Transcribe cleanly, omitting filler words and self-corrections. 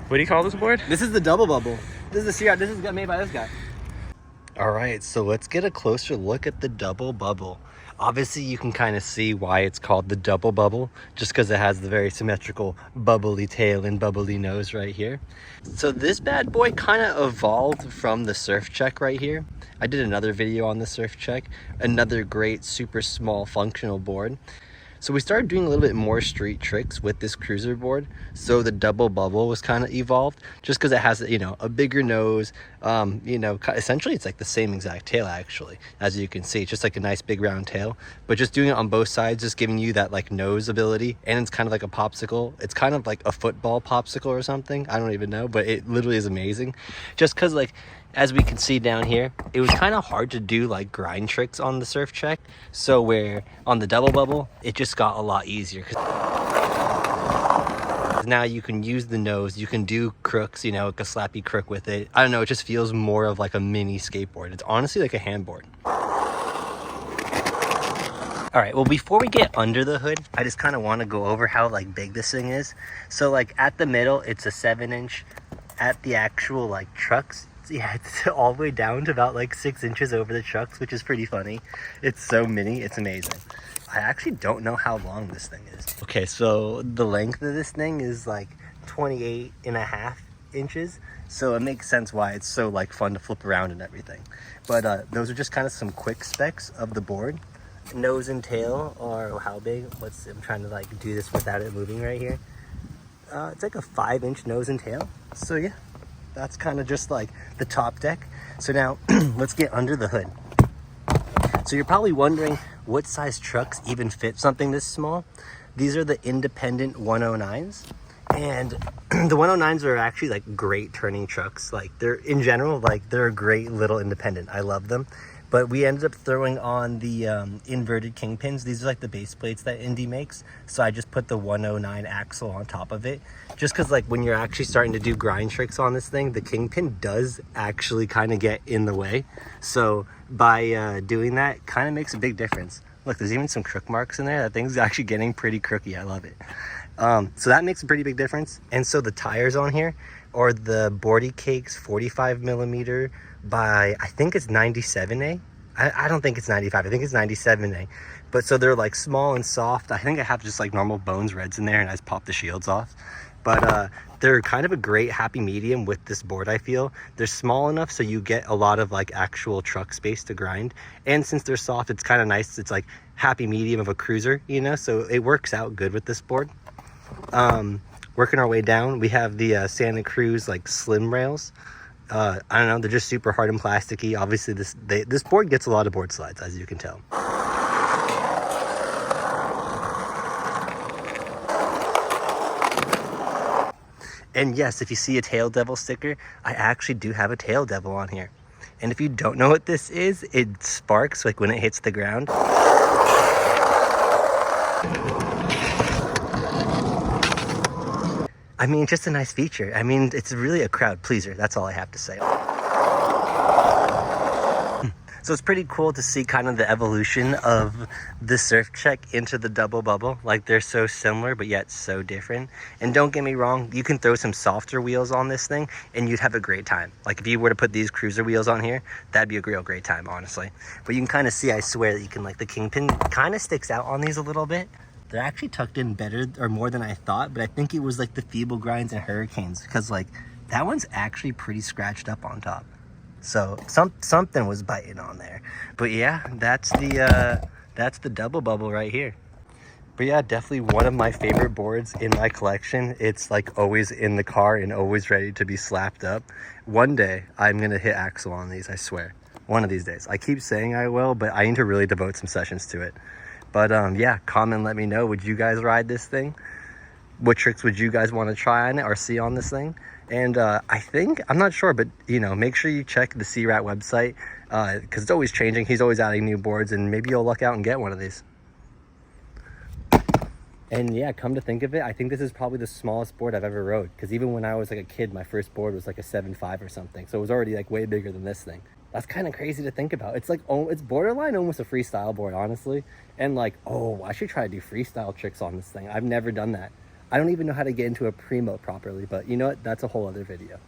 What do you call this board? This is the double bubble. This is the Searat. This is made by this guy. All right, so let's get a closer look at the double bubble. Obviously, you can kind of see why it's called the double bubble, just because it has the very symmetrical bubbly tail and bubbly nose right here. So this bad boy kind of evolved from the Surf Check right here. I did another video on the Surf Check, another great super small functional board. So we started doing a little bit more street tricks with this cruiser board. So the double bubble was kind of evolved just because it has, you know, a bigger nose. You know, essentially it's like the same exact tail actually, as you can see. It's just like a nice big round tail, but just doing it on both sides, just giving you that like nose ability. And it's kind of like a popsicle. It's kind of like a football popsicle or something. I don't even know, but it literally is amazing. Just because like, as we can see down here, it was kind of hard to do like grind tricks on the Surf Check. So where on the double bubble, it just got a lot easier. Now you can use the nose, you can do crooks, you know, like a slappy crook with it. I don't know, it just feels more of like a mini skateboard. It's honestly like a handboard. All right, well, before we get under the hood, I just kind of want to go over how like big this thing is. So like at the middle, it's a 7-inch. At the actual like trucks, yeah, it's all the way down to about like 6 inches over the trucks, which is pretty funny. It's so mini, it's amazing. I actually don't know how long this thing is. Okay, so the length of this thing is like 28.5 inches. So it makes sense why it's so like fun to flip around and everything. But those are just kind of some quick specs of the board. Nose and tail are how big? I'm trying to like do this without it moving right here. It's like a 5-inch nose and tail. So yeah, that's kind of just like the top deck. So now let's get under the hood. So you're probably wondering what size trucks even fit something this small. These are the independent 109s. And the 109s are actually like great turning trucks. Like they're in general, like they're a great little independent. I love them. But we ended up throwing on the inverted kingpins. These are like the base plates that Indy makes. So I just put the 109 axle on top of it. Just because like when you're actually starting to do grind tricks on this thing, the kingpin does actually kind of get in the way. So by doing that, kind of makes a big difference. Look, there's even some crook marks in there. That thing's actually getting pretty crooky. I love it. So that makes a pretty big difference. And so the tires on here are the Boardycakes 45 millimeter by, I think it's 97A. I don't think it's 95. I think it's 97A. But so they're like small and soft. I think I have just like normal Bones Reds in there and I just pop the shields off. But they're kind of a great happy medium with this board, I feel. They're small enough so you get a lot of like actual truck space to grind. And since they're soft, it's kind of nice. It's like happy medium of a cruiser, you know? So it works out good with this board. Working our way down, we have the Santa Cruz like slim rails. I don't know, they're just super hard and plasticky. Obviously this board gets a lot of board slides, as you can tell. And yes, if you see a Tail Devil sticker, I actually do have a Tail Devil on here. And if you don't know what this is, it sparks like when it hits the ground. I mean, just a nice feature. I mean, it's really a crowd pleaser. That's all I have to say. So it's pretty cool to see kind of the evolution of the Surf Check into the double bubble. Like they're so similar, but yet so different. And don't get me wrong, you can throw some softer wheels on this thing and you'd have a great time. Like if you were to put these cruiser wheels on here, that'd be a real great time, honestly. But you can kind of see, I swear that you can, like the kingpin kind of sticks out on these a little bit. They're actually tucked in better or more than I thought, but I think it was like the Feeble Grinds and Hurricanes because like that one's actually pretty scratched up on top. So something was biting on there. But yeah, that's the double bubble right here. But yeah, definitely one of my favorite boards in my collection. It's like always in the car and always ready to be slapped up. One day I'm gonna hit axle on these, I swear. One of these days. I keep saying I will, but I need to really devote some sessions to it. But yeah, comment, let me know. Would you guys ride this thing? What tricks would you guys want to try on it or see on this thing? And I think, I'm not sure, but you know, make sure you check the Searat website because it's always changing. He's always adding new boards and maybe you'll luck out and get one of these. And yeah, come to think of it, I think this is probably the smallest board I've ever rode because even when I was like a kid, my first board was like a 7.5 or something. So it was already like way bigger than this thing. That's kind of crazy to think about. It's like, oh, it's borderline almost a freestyle board, honestly. And like, oh, I should try to do freestyle tricks on this thing. I've never done that. I don't even know how to get into a Primo properly, but you know what? That's a whole other video.